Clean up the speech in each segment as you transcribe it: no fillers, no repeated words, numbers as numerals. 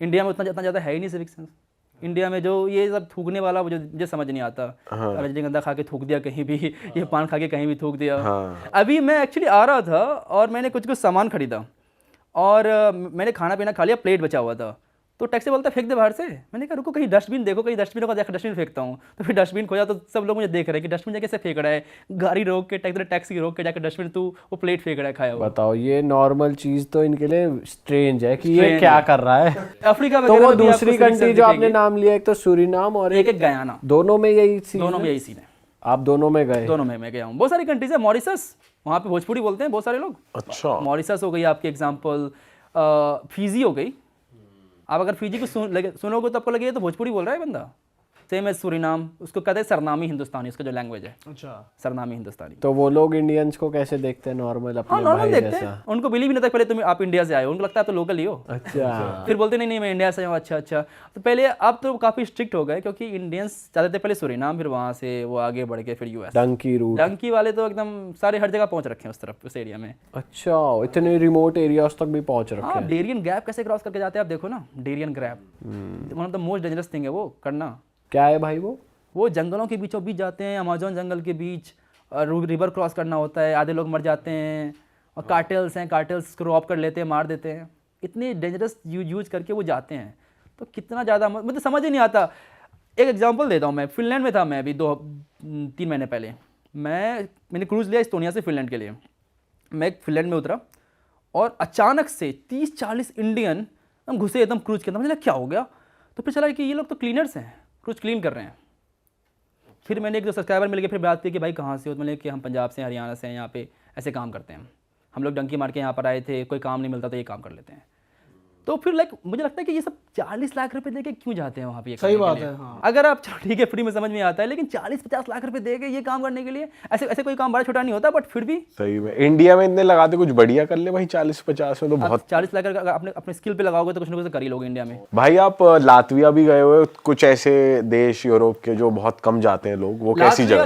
India में उतना ज़्यादा है ही नहीं सिविक सेंस। इंडिया में जो ये सब थूकने वाला मुझे समझ नहीं आता। रजनीगंधा खा के थूक दिया कहीं भी, ये पान खा के कहीं भी थूक दिया। अभी मैं एक्चुअली आ रहा था और मैंने कुछ सामान खरीदा और मैंने खाना पीना खा लिया, प्लेट बचा हुआ था, तो टैक्सी बोलता फेंक दे बाहर से। मैंने कहा रुको कहीं डस्टबिन देखो, कहीं डस्टबिन होगा, जाकर डस्टबिन फेंकता हूँ। तो फिर डस्टबिन खोजा तो सब लोग मुझे देख रहे हैं कि डस्टबिन जाके कैसे फेंक रहा है, गाड़ी रोक के टैक्सी रोक के जाकर डस्टबिन तू वो प्लेट फेंक रहा है खाया हुआ। बताओ, ये नॉर्मल चीज तो इनके लिए स्ट्रेंज है कि ये क्या कर रहा है। अफ्रीका में तो वो दूसरी कंट्री जो आपने नाम लिया, एक तो सूरीनाम और एक गयाना, दोनों में यही सीन है। आप दोनों में गए? दोनों में मैं गया हूँ। बहुत सारी कंट्रीज है, मॉरिशस, वहाँ पे भोजपुरी बोलते हैं बहुत सारे लोग। अच्छा, मॉरिशस हो गई आपकी एग्जांपल, फिजी हो गई। आप अगर फिजी को सुनोगे तो आपको लगेगा तो भोजपुरी बोल रहा है बंदा। सेम है सूरीनाम, उसको कहते हैं सरनामी हिंदुस्तानी, उसका जो लैंग्वेज है। अच्छा, सरनामी हिंदुस्तानी। तो वो लोग इंडियंस को कैसे देखते हैं? नॉर्मल अपने नॉर्मल देखते हैं, उनको बिलीव नहीं था पहले तुम आप इंडिया से आए हो, उनको लगता है तो लोकल ही हो। अच्छा। फिर बोलते नहीं मैं इंडिया से हूँ। अच्छा। तो पहले अब तो काफी स्ट्रिक्ट हो गए, क्योंकि इंडियंस जाते थे पहले सूरीनाम, फिर वहाँ से वो आगे बढ़ के फिर यूएस। डंकी वाले तो एकदम सारे हर जगह पहुंच रखे हैं उस तरफ, उस एरिया में। अच्छा, इतने रिमोट एरियाज तक भी पहुंच रखे हैं। डेरियन गैप कैसे क्रॉस करके जाते हैं आप देखो ना, डेरियन गैप one of the most dangerous thing है वो करना। क्या है भाई वो जंगलों के बीचों बीच जाते हैं, अमेज़न जंगल के बीच, रिवर क्रॉस करना होता है, आधे लोग मर जाते हैं, और कार्टेल्स को रॉब कर लेते हैं, मार देते हैं। इतने डेंजरस यूज करके वो जाते हैं, तो कितना ज़्यादा मतलब समझ ही नहीं आता। एक एग्जांपल देता हूँ, मैं फिनलैंड में था, मैं अभी 2-3 महीने पहले मैंने क्रूज़ लिया इस्टोनिया से फिनलैंड के लिए। मैं फिनलैंड में उतरा और अचानक से 30-40 इंडियन हम घुसे एकदम क्रूज़ के अंदर। मुझे लगा क्या हो गया, तो फिर चला कि ये लोग तो क्लीनर्स हैं, क्रूज़ क्लीन कर रहे हैं। फिर मैंने एक दो सब्सक्राइबर मिल गए, फिर बात की कि भाई कहाँ से हो, तो मैंने कि हम पंजाब से, हरियाणा से हैं, यहाँ पे ऐसे काम करते हैं हम लोग, डंकी मार के यहाँ पर आए थे, कोई काम नहीं मिलता तो ये काम कर लेते हैं। तो फिर मुझे लगता है कि ये सब 40 लाख रुपए देके क्यों जाते हैं वहाँ पे? सही बात है। हाँ। अगर आप चलो ठीक है फ्री में समझ में आता है, लेकिन 40-50 लाख रुपए देके ये काम करने के लिए, ऐसे कोई काम बड़ा छोटा नहीं होता, बट फिर भी सही में इंडिया में इतने लगाते कुछ बढ़िया कर ले भाई। 40-50 में तो बहुत। 40 लाख अगर अपने स्किल पे लगाओगे तो कुछ ना कुछ कर ही लोगे इंडिया में। भाई आप लातविया भी गए हुए, कुछ ऐसे देश यूरोप के जो बहुत कम जाते हैं लोग, वो कैसी जगह?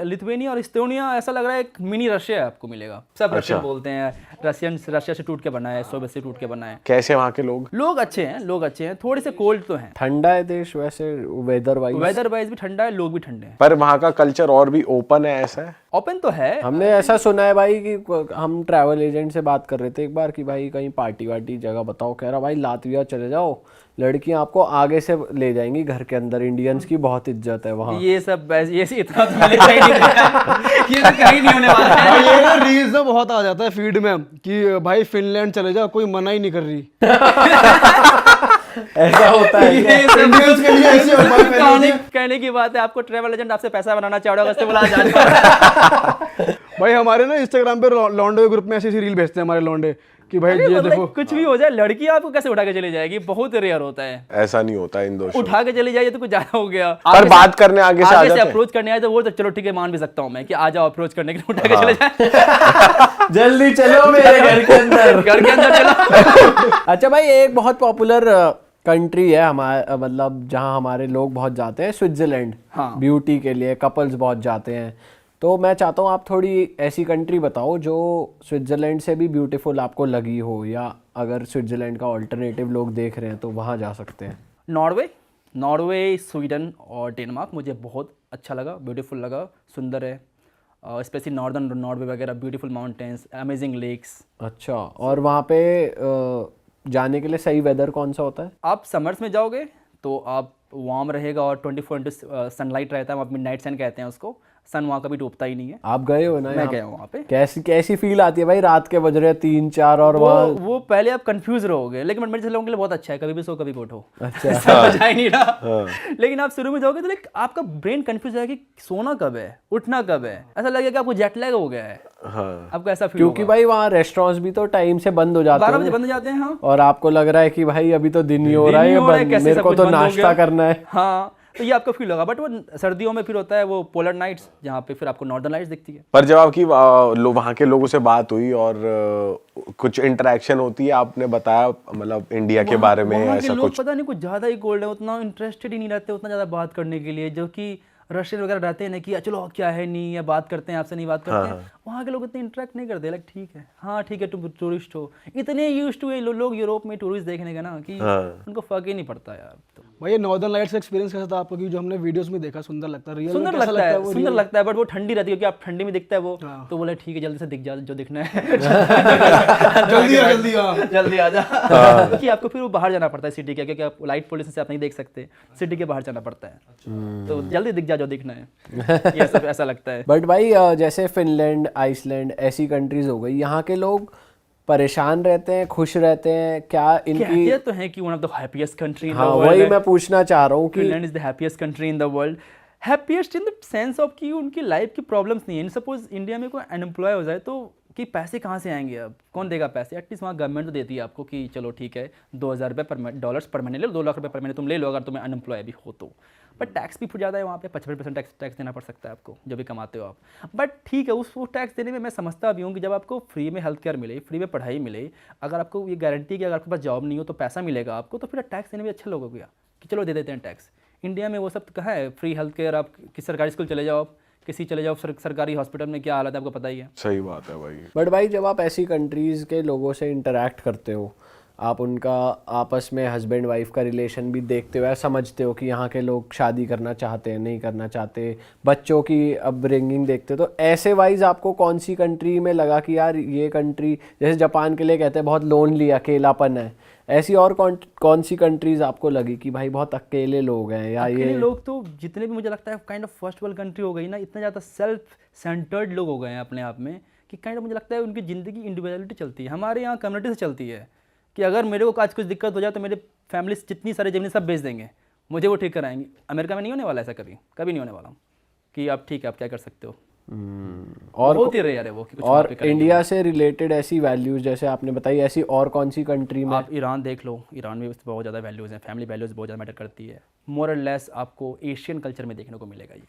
लिथुआनिया और इस्टोनिया ऐसा लग रहा है एक मिनी रशिया आपको मिलेगा। सब रशियन बोलते हैं, रशिया से टूट के बना है, सोवियत से टूट के बना है। कैसे वहाँ के लोग अच्छे हैं, थोड़े से कोल्ड तो हैं। ठंडा है देश वैसे, वेदर वाइज भी ठंडा है, लोग भी ठंडे हैं। पर वहाँ का कल्चर और भी ओपन है, ऐसा है? ओपन तो है। हमने ऐसा सुना है भाई कि हम ट्रैवल एजेंट से बात कर रहे थे एक बार कि भाई कहीं पार्टी वार्टी जगह बताओ, कह रहा भाई लातविया चले जाओ, लड़कियां आपको आगे से ले जाएंगी घर के अंदर, इंडियंस की बहुत इज्जत है वहाँ। ये सब ये इतना तो मैंने कहीं नहीं ये तो कहीं नहीं होने वाला है। ये ना रील्स में बहुत आ जाता है फीड में कि भाई फिनलैंड चले जाओ, कोई मना ही नहीं कर रही। ऐसा होता है इंडियंस के लिए ऐसी कहने की बात है, आपको ट्रैवल एजेंट आपसे पैसा बनाना चाह रहा होगा, इससे बुला जाना। भाई हमारे ना इंस्टाग्राम पे लॉन्डे ग्रुप में ऐसी रील भेजते हैं हमारे लॉन्डे कि भाई ये देखो, कुछ भी हो जाए, लड़की आपको कैसे उठा के चली जाएगी, बहुत रेयर होता है। ऐसा नहीं होता इन दोस्तों, उठा के चली जाइए तो कुछ ज्यादा हो गया। पर बात करने आगे से आ जाते हैं, अप्रोच करने आए तो वो तो चलो ठीक है, मान भी सकता हूँ मैं कि आ जाओ अप्रोच करने के लिए, उठा के चले जाए। जल्दी चलो मेरे घर के अंदर चलो। अच्छा भाई, एक बहुत पॉपुलर कंट्री है हमारे, मतलब जहाँ हमारे लोग बहुत जाते हैं, स्विट्जरलैंड। हाँ। ब्यूटी के लिए कपल्स बहुत जाते हैं। तो मैं चाहता हूँ आप थोड़ी ऐसी कंट्री बताओ जो स्विट्जरलैंड से भी ब्यूटीफुल आपको लगी हो, या अगर स्विट्जरलैंड का ऑल्टरनेटिव लोग देख रहे हैं तो वहाँ जा सकते हैं। नॉर्वे, स्वीडन और डेनमार्क मुझे बहुत अच्छा लगा, ब्यूटीफुल लगा, सुंदर है। स्पेशली नॉर्दर्न नॉर्वे वगैरह, ब्यूटीफुल माउंटेन्स, अमेजिंग लेक्स। अच्छा, और वहाँ पे जाने के लिए सही वेदर कौन सा होता है? आप समर्स में जाओगे तो आप वार्म रहेगा और 24 सनलाइट रहता है, वहाँ मिडनाइट सन कहते हैं उसको। सन वहाँ कभी डूबता ही नहीं है। आप गए हो ना? मैं गया हूँ वहाँ पे। कैसी फील आती है भाई, रात के बज रहे 3-4 और वो पहले आप कंफ्यूज रहोगे, लेकिन मेरे लोगों के लिए बहुत अच्छा है, कभी भी सो कभी भी उठो। अच्छा। समझ आ ही नहीं रहा। लेकिन आप शुरू में जाओगे तो आपका ब्रेन कंफ्यूज है कि सोना कब है, उठना कब है, ऐसा लगेगा कि आपको जेट लैग हो गया है। आपको ऐसा फील, क्योंकि भाई वहाँ रेस्टोरेंट्स भी तो टाइम से बंद हो जाते हैं, 12 बजे बंद हो जाते हैं। हाँ। और आपको लग रहा है कि भाई अभी तो दिन ही हो रहा है, मेरे को तो नाश्ता करना है। हाँ, तो ये आपको फील होगा। बट वो सर्दियों में फिर होता है वो पोलर नाइट्स, जहाँ पे फिर आपको नॉर्दर्न लाइट्स दिखती है। पर जब आपकी वहाँ के लोगों से बात हुई और कुछ इंटरेक्शन होती है, आपने बताया मतलब इंडिया के बारे में ऐसा कुछ? पता नहीं कुछ ज़्यादा ही कोल्ड है, उतना इंटरेस्टेड ही नहीं रहते उतना ज़्यादा बात करने के लिए, जो कि रशियन वगैरह रहते हैं ना कि चलो क्या है नहीं, या बात करते हैं आपसे नहीं बात करते हैं, वहाँ के लोग इतने इंटरेक्ट नहीं करते, लाइक ठीक है, हाँ ठीक है, तुम टूरिस्ट हो, इतने यूज टू है लोग यूरोप में टूरिस्ट देखने का ना कि उनको फर्क ही नहीं पड़ता यार। तो भाई ये नॉर्दर्न लाइट्स का एक्सपीरियंस कैसा था आपको, कि जो हमने वीडियोस में देखा सुंदर लगता है, रियल में सुंदर कैसा लगता है, वो सुंदर लगता है, बट वो ठंडी रहती है, क्योंकि आप ठंडी में दिखता है वो, तो बोले ठीक है जल्दी से दिख जा जो दिखना है जल्दी जल्दी आ जा क्योंकि आपको फिर वो बाहर जाना पड़ता है सिटी के, क्योंकि आप लाइट पोल्यूशन से आप नहीं देख सकते, सिटी के बाहर जाना पड़ता है, तो जल्दी दिख जा जो दिखना है, ये सब ऐसा लगता है। बट भाई जैसे फिनलैंड, आइसलैंड ऐसी कंट्रीज हो गई, यहाँ के लोग परेशान रहते हैं, खुश रहते हैं क्या? इनकी कहते तो हैं कि one of the happiest country in the हाँ वर्ल्ड, वही मैं पूछना चाह रहा हूँ कि Finland is the happiest country in the world. Happiest in the sense of कि उनकी लाइफ की प्रॉब्लम्स नहीं है। सपोज इंडिया में कोई अनएम्प्लॉय हो जाए तो कि पैसे कहाँ से आएंगे, अब कौन देगा पैसे? एटलीस्ट वहाँ गवर्नमेंट तो देती है आपको कि चलो ठीक है 2000 रुपये डॉलर्स पर महीने ले लो, 2 लाख रुपये पर महीने तुम ले लो अगर तुम्हें अनएम्प्लॉय भी हो तो। बट टैक्स भी फिर ज़्यादा है वहाँ पे, 55% टैक्स देना पड़ सकता है आपको जो भी कमाते हो आप। बट ठीक है, उस टैक्स देने में मैं समझता भी हूँ कि जब आपको फ्री में हेल्थ केयर मिले, फ्री में पढ़ाई मिले, अगर आपको ये गारंटी कि अगर आपके पास जॉब नहीं हो तो पैसा मिलेगा आपको, तो फिर टैक्स देने में अच्छा लोग हो गया कि चलो दे देते हैं टैक्स। इंडिया में वो सब कहाँ है? फ्री हेल्थ केयर, आप किसी सरकारी स्कूल चले जाओ, किसी चले जाओ सरकारी हॉस्पिटल में क्या हालत है आपको पता ही है। सही बात है भाई। बट भाई जब आप ऐसी कंट्रीज़ के लोगों से इंटरेक्ट करते हो, आप उनका आपस में हस्बैंड वाइफ का रिलेशन भी देखते हो या समझते हो कि यहाँ के लोग शादी करना चाहते हैं, नहीं करना चाहते, बच्चों की अपब्रिंगिंग देखते हो, तो ऐसे वाइज आपको कौन सी कंट्री में लगा कि यार ये कंट्री, जैसे जापान के लिए कहते हैं बहुत लोनली, अकेलापन है, ऐसी और कौन सी कंट्रीज आपको लगी कि भाई बहुत अकेले लोग हैं या अकेले ये लोग तो जितने भी मुझे लगता है kind of first world country हो गई ना, इतना ज़्यादा सेल्फ सेंटर्ड लोग हो गए हैं अपने आप में कि काइंड ऑफ मुझे लगता है उनकी ज़िंदगी इंडिविजुअलिटी चलती है। हमारे यहाँ कम्युनिटी से चलती है कि अगर मेरे को आज कुछ दिक्कत हो जाए तो मेरे फैमिली जितनी सारी ज़मीन सब बेच देंगे, मुझे वो ठीक कराएंगे। अमेरिका में नहीं होने वाला ऐसा, कभी कभी नहीं होने वाला कि आप ठीक है आप क्या कर सकते हो। और बहुत ही रेयर है वो कि कुछ वहाँ और पे करेंगे। इंडिया से रिलेटेड ऐसी वैल्यूज जैसे आपने बताई, ऐसी और कौन सी कंट्री में? आप ईरान देख लो, ईरान में बहुत ज़्यादा वैल्यूज़ हैं, फैमिली वैल्यूज़ बहुत ज़्यादा मैटर करती है। मोर और लेस आपको एशियन कल्चर में देखने को मिलेगा ये।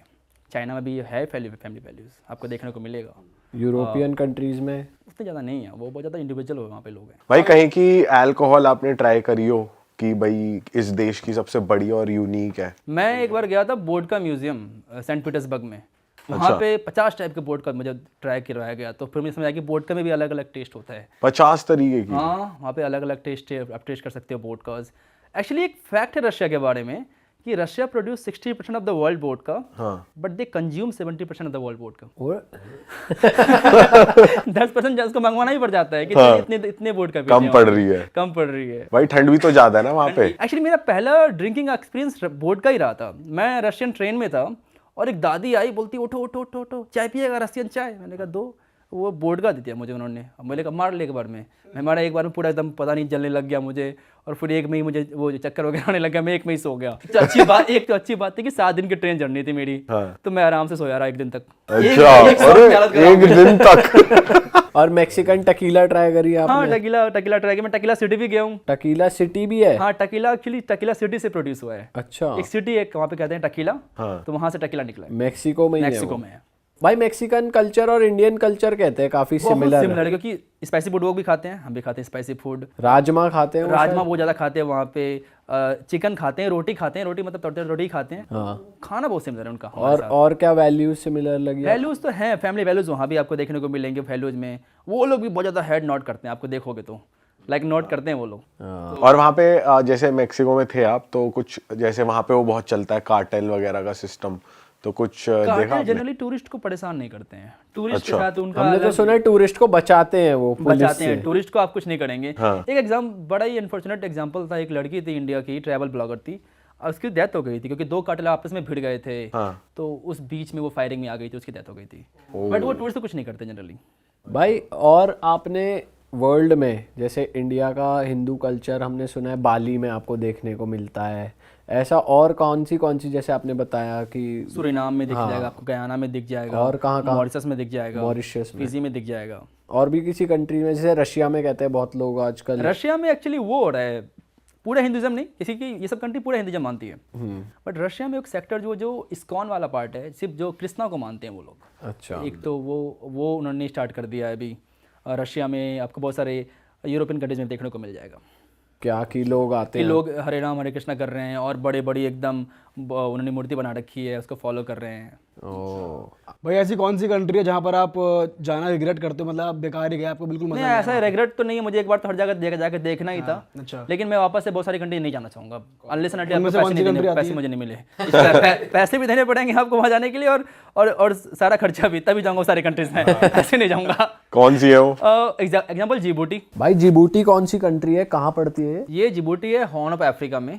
चाइना में भी है फैमिली वैल्यूज़ आपको देखने को मिलेगा। यूरोपियन कंट्रीज में उतने ज़्यादा नहीं है, वो बहुत ज़्यादा इंडिविजुअल वहाँ पे लोग हैं। भाई कहीं की अल्कोहल आपने ट्राई करी हो कि भाई इस देश की सबसे बड़ी और यूनिक है? मैं एक बार गया था वोडका म्यूजियम सेंट पीटर्सबर्ग में, वहाँ पे 50 टाइप के वोडका मुझे ट्राई करवाया गया, तो फिर मुझे समझ आया कि वोडका में भी अलग अलग टेस्ट होता है। 50 तरीके की? हाँ, वहाँ पे अलग अलग टेस्ट है, आप टेस्ट कर सकते हो वोडकाज। एक्चुअली एक फैक्ट है रशिया के बारे में कि Russia produce 60% of the world vodka, but they consume 70% of the world vodka. और 10% उसको मंगवाना ही पड़ जाता है कि इतने वोडका कम पड़ रही है। कम पड़ रही है। भाई ठंड भी तो ज्यादा है ना वहाँ पे। एक्चुअली मेरा पहला ड्रिंकिंग एक्सपीरियंस वोडका ही रहा था। मैं रशियन ट्रेन में था और एक दादी आई, बोलती उठो उठो उठो उठो, चाय पिएगा रशियन चाय? मैंने कहा दो। वो वोडका दी थी मुझे उन्होंने, मैंने कहा मार ले एक बार में। मैं मारा एक बार में, पूरा एकदम पता नहीं जलने लग गया मुझे, और फिर एक में ही मुझे वो चक्कर वगैरह आने लग गया, मैं एक में ही सो गया। तो अच्छी बात, एक तो अच्छी बात थी कि 7 दिन की ट्रेन जर्नी थी मेरी, तो मैं आराम से सोया रहा 1 दिन तक। अच्छा, अरे 1 दिन तक। और मैक्सिकन टकीला ट्राई करी आपने? हाँ, टकीला ट्राई किया। मैं टकीला सिटी भी गया हूँ। टकीला सिटी भी है? हाँ, टकीला एक्चुअली टकीला सिटी से प्रोड्यूस हुआ है। अच्छा, एक सिटी एक वहाँ पे कहते हैं टकीला, तो वहाँ से टकीला निकला है। मैक्सिको में ही है मैक्सिको वो? में है। भाई मैक्सिकन कल्चर और इंडियन कल्चर कहते हैं काफी सिमिलर सिमिलर है, क्योंकि स्पाइसी फूड वो भी खाते हैं, हम भी खाते हैं स्पाइसी फूड। राजमा खाते हैं वो राजमा बहुत ज़्यादा खाते हैं वहाँ पे, चिकन खाते हैं, रोटी खाते हैं, रोटी मतलब तड़ते रोटी खाते हैं। हाँ। खाना बहुत सिमिलर है उनका। और क्या वैल्यूज सिमिलर लगी? वैल्यूज़ तो हैं, फैमिली वैल्यूज़ वहाँ भी आपको देखने को मिलेंगे। वैल्यूज़ में वो लोग भी बहुत ज़्यादा हेड नोट करते हैं, आपको देखोगे तो लाइक नोट करते हैं वो लोग। और वहाँ पे जैसे मेक्सिको में थे आप, तो कुछ जैसे वहाँ पे वो बहुत चलता है कार्टेल वगैरह का सिस्टम, तो कुछ देखा आपने? जनरली टूरिस्ट को परेशान नहीं करते हैं, टूरिस्ट के साथ उनका हमने तो सुना है टूरिस्ट को बचाते हैं वो पुलिस बचाते से। हैं, टूरिस्ट को आप कुछ नहीं करेंगे। एक बड़ा ही अनफॉर्चुनेट एग्जांपल था। एक लड़की थी इंडिया की, ट्रैवल ब्लॉगर थी, और उसकी डेथ हो गई थी क्योंकि 2 कार्टेल आपस में भिड़ गए थे। तो उस बीच में वो फायरिंग में आ गई थी, उसकी डेथ हो गई थी। बट वो टूरिस्ट को कुछ नहीं करते जनरली। भाई और आपने वर्ल्ड में, जैसे इंडिया का हिंदू कल्चर हमने सुना है बाली में आपको देखने को मिलता है, ऐसा और कौन सी जैसे आपने बताया कि सूरीनाम में दिख जाएगा आपको, गयाना में दिख जाएगा, और कहाँ मॉरिशस में दिख जाएगा, मॉरिशस में, फिजी में दिख जाएगा, और भी किसी कंट्री में, जैसे रशिया में कहते हैं बहुत लोग आजकल। रशिया में एक्चुअली वो हो रहा है, पूरा हिंदुज़म नहीं, किसी की ये सब कंट्री पूरा हिंदुज़म मानती है, बट रशिया में एक सेक्टर जो इस्कॉन वाला पार्ट है, सिर्फ जो कृष्णा को मानते हैं वो लोग। अच्छा, एक तो वो उन्होंने स्टार्ट कर दिया है अभी। रशिया में आपको बहुत सारे यूरोपियन कंट्रीज में देखने को मिल जाएगा क्या कि लोग आते कि हैं, लोग हरे राम हरे कृष्णा कर रहे हैं और बड़े बड़ी एकदम उन्होंने मूर्ति बना रखी है, उसको फॉलो कर रहे हैं। भाई ऐसी कौन सी कंट्री है जहाँ पर आप जाना रिग्रेट करते हो, मतलब आप बेकार ही गए, आपको बिल्कुल मजा नहीं नहीं ऐसा रिग्रेट तो नहीं है, मुझे एक बार तो हर जगह जाकर देखना ही था। अच्छा। लेकिन मैं वापस से बहुत सारी कंट्री नहीं जाना चाहूंगा अनलेस एंड उनमें से कौन सी country आती पैसे है? मुझे नहीं मिले। पैसे भी देने पड़ेंगे आपको वहाँ जाने के लिए, और सारा खर्चा भी, तभी जाऊंगा सारी कंट्रीज में, ऐसे नहीं जाऊंगा। कौन सी है वो? Example Djibouti. भाई जिबूटी कौन सी कंट्री है, कहाँ पड़ती है ये जिबूटी है हॉर्न ऑफ अफ्रीका में,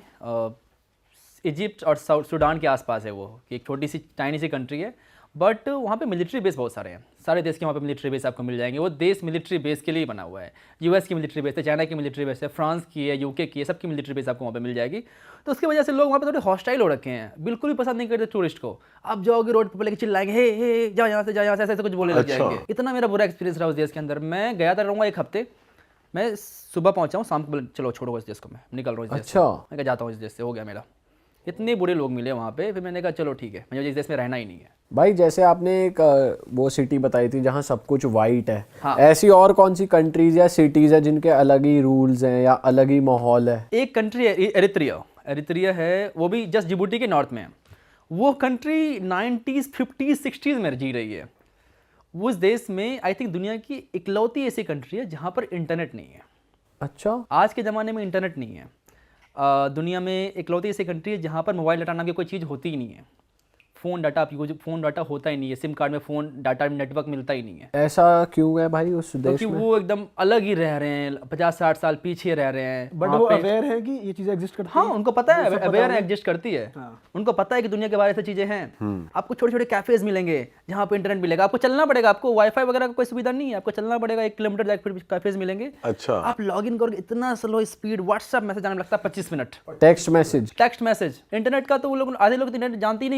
इजिप्ट और साउथ सूडान के आसपास है वो, एक छोटी सी टाइनी सी कंट्री है, बट वहाँ पे मिलिट्री बेस बहुत सारे हैं, सारे देश के वहाँ पे मिलिट्री बेस आपको मिल जाएंगे। वो देश मिलिट्री बेस के लिए बना हुआ है। यूएस की मिलिट्री बेस है, चाइना की मिलिट्री बेस है, फ्रांस की है, यूके की है, सबकी मिलिट्री बेस आपको वहाँ पे मिल जाएगी। तो उसकी वजह से लोग वहाँ पे थोड़े हॉस्टाइल हो रखे हैं, बिल्कुल भी पसंद नहीं करते टूरिस्ट को। आप जाओगे रोड पर लेके चिल्लाएंगे, हे जाओ यहाँ से, जाओ यहाँ से, ऐसे कुछ बोलने लग जाएंगे। इतना मेरा बुरा एक्सपीरियंस रहा उस देश के अंदर। मैं गया था, रहूँगा 1 हफ्ते, मैं सुबह पहुँचा हूँ, शाम को बोले चलो छोड़ो इस देश को, मैं निकल रहा हूँ इस देश से। अच्छा। मैं कहा जाता हूँ इस देश से, हो गया मेरा। इतने बुरे लोग मिले वहाँ पे, फिर मैंने कहा चलो ठीक है, मुझे इस देश में रहना ही नहीं है। भाई जैसे आपने एक वो सिटी बताई थी जहाँ सब कुछ वाइट है, हाँ। ऐसी और कौन सी कंट्रीज या सिटीज है जिनके अलग ही रूल्स हैं या अलग ही माहौल है? एक कंट्री है एरित्रिया है, वो भी जस्ट जिबूटी के नॉर्थ में है। वो कंट्री 90s 50s 60s में जी रही है। उस देश में आई थिंक दुनिया की इकलौती ऐसी कंट्री है जहाँ पर इंटरनेट नहीं है। अच्छा। आज के ज़माने में इंटरनेट नहीं है। दुनिया में इकलौती ऐसी कंट्री है जहाँ पर मोबाइल डाटा नाम की कोई चीज़ होती ही नहीं है। फ़ोन डाटा होता ही नहीं है, सिम कार्ड में फ़ोन डाटा नेटवर्क मिलता ही नहीं है। ऐसा क्यों है भाई उस देश क्योंकि में? वो एकदम अलग ही रह रहे हैं, 50-60 साल पीछे रह रहे हैं। बट वो अवेयर है कि ये चीजें एग्जिस्ट करती हाँ, हैं? उनको पता है, अवेयर एग्जिस्ट करती है। उनको पता है कि दुनिया के बारे में चीजें हैं। आपको छोटे छोटे कैफेज मिलेंगे जहाँ पे इंटरनेट मिलेगा, आपको चलना पड़ेगा, आपको वाईफाई वगैरह का कोई सुविधा नहीं है, आपको चलना पड़ेगा 1 किलोमीटर जाकर फिर कैफेज मिलेंगे। अच्छा। आप लॉग इन करोगे, इतना स्लो स्पीड, व्हाट्सएप मैसेज आने में लगता है 25 minute, text message. Text message. Internet का तो वो लोग, आधे लोग तो इंटरनेट जानते ही नहीं